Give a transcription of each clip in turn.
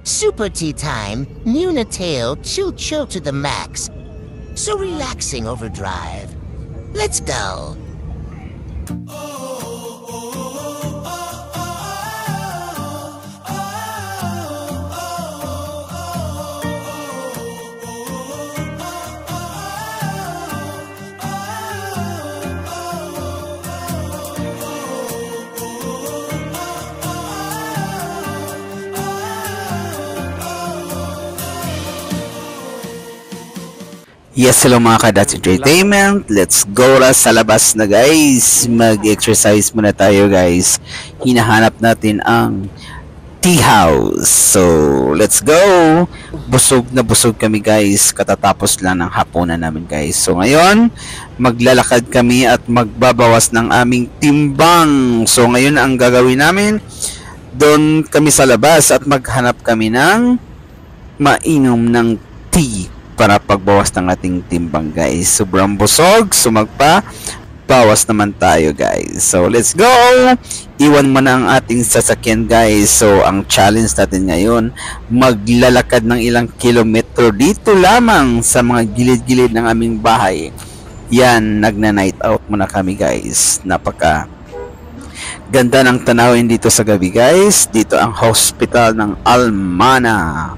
Super tea time, Munatail, chill to the max. So relaxing overdrive. Let's go. Yes, hello mga ka-That's Entertainment. Let's go na sa labas na guys. Mag-exercise muna tayo guys. Hinahanap natin ang tea house. So, let's go. Busog na busog kami guys. Katatapos lang ng hapunan namin guys. So, ngayon, maglalakad kami at magbabawas ng aming timbang. So, ngayon ang gagawin namin, doon kami sa labas at maghanap kami ng mainom ng tea para pagbawas ng ating timbang guys. Sobrang busog, so magpa-bawas naman tayo guys. So let's go! Iwan mo na ang ating sasakyan guys. So ang challenge natin ngayon, maglalakad ng ilang kilometro dito lamang sa mga gilid-gilid ng aming bahay. Yan, nagna-night out muna kami guys. Napaka ganda ng tanawin dito sa gabi guys. Dito ang hospital ng Almana.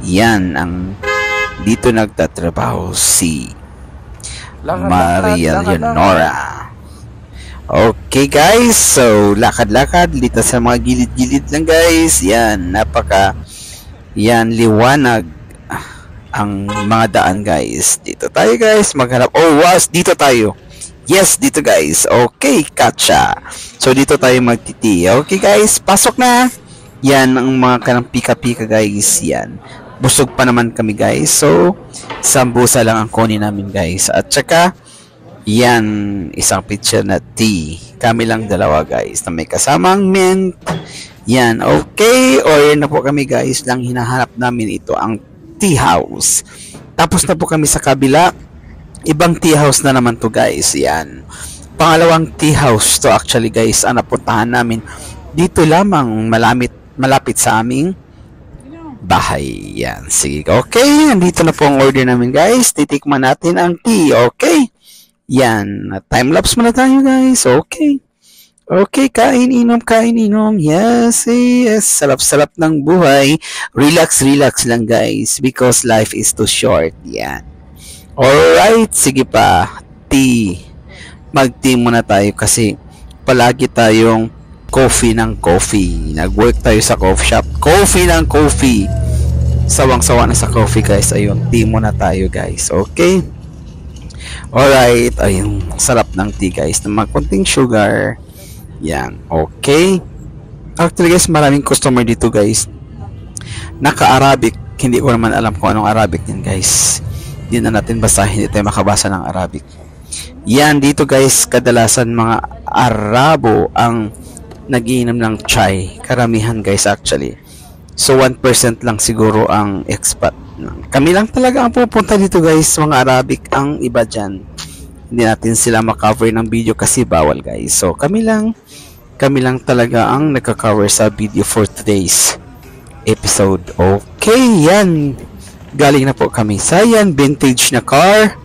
Yan ang dito nagtatrabaho si Maria Leonora. Okay guys, so lakad-lakad dito sa mga gilid-gilid lang guys. Yan, yan, liwanag ang mga daan guys. Dito tayo guys, maghanap. Oh, was dito tayo. Yes, dito guys. Okay, gotcha. So dito tayo magtiti. Okay guys, pasok na. Yan ang mga kanang pika-pika guys. Yan. Busog pa naman kami guys. So, sambusa lang ang kunin namin guys. At saka, yan, isang pitcher na tea. Kami lang dalawa guys na may kasamang mint. Yan, okay. Order na po kami guys. Lang hinahanap namin ito ang tea house. Tapos na po kami sa kabila. Ibang tea house na naman to guys. Yan. Pangalawang tea house to actually guys. Ang napuntahan namin. Dito lamang malapit sa aming bahay. Yan, sige. Okay, nandito na po ang order namin guys. Titikman natin ang tea. Okay. Yan, time-lapse muna tayo guys. Okay. Okay, kain, inom. Yes, yes. Salap-salap ng buhay. Relax lang guys. Because life is too short. Yan. Alright, sige pa. Tea. Mag-tea muna tayo kasi palagi tayong coffee ng coffee. Nag-work tayo sa coffee shop. Coffee ng coffee. Sawang-sawa na sa coffee guys. Ayun, tea muna tayo guys. Okay. Alright. Ayun, sarap ng tea guys. Na konting sugar. Yan. Okay. Actually guys, maraming customer dito guys. Naka-Arabic. Hindi ko naman alam kung anong Arabic yan guys. Hindi na natin basahin. Hindi tayo makabasa ng Arabic. Yan, dito guys, kadalasan mga Arabo ang nagiinom ng chai. Karamihan guys actually. So 1% lang siguro ang expat. Kami lang talaga ang pupunta dito guys. Mga Arabic ang iba dyan. Hindi natin sila makover ng video kasi bawal guys. So kami lang talaga ang nagka-cover sa video for today's episode. Okay, yan. Galing na po kami sa yan. Vintage na car.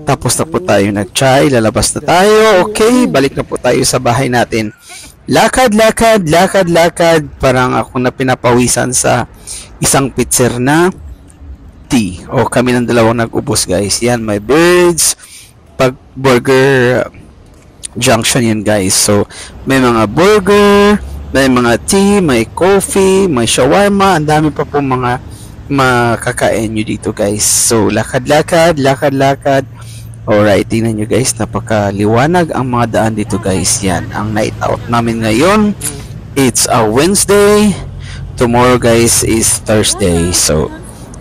Tapos na po tayo nag-chai. Lalabas na tayo. Okay, balik na po tayo sa bahay natin. Lakad. Parang ako na pinapawisan sa isang pitcher na tea. O kami ng dalawang nag-ubos guys. Yan, may birds. Pag burger junction yan guys. So, may mga burger, may mga tea, may coffee, may shawarma. Ang dami pa po mga makakain nyo dito guys. So, lakad. Alright, tingnan nyo guys, napakaliwanag ang mga daan dito guys. Yan, ang night out namin ngayon. It's a Wednesday. Tomorrow guys is Thursday. So,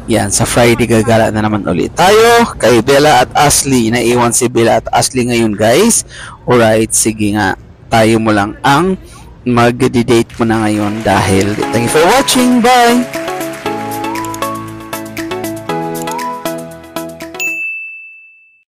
yan, sa Friday gagala na naman ulit tayo kay Bella at Ashley. Naiwan si Bella at Ashley ngayon guys. Alright, sige nga, tayo mo lang ang mag-date mo na ngayon dahil thank you for watching. Bye!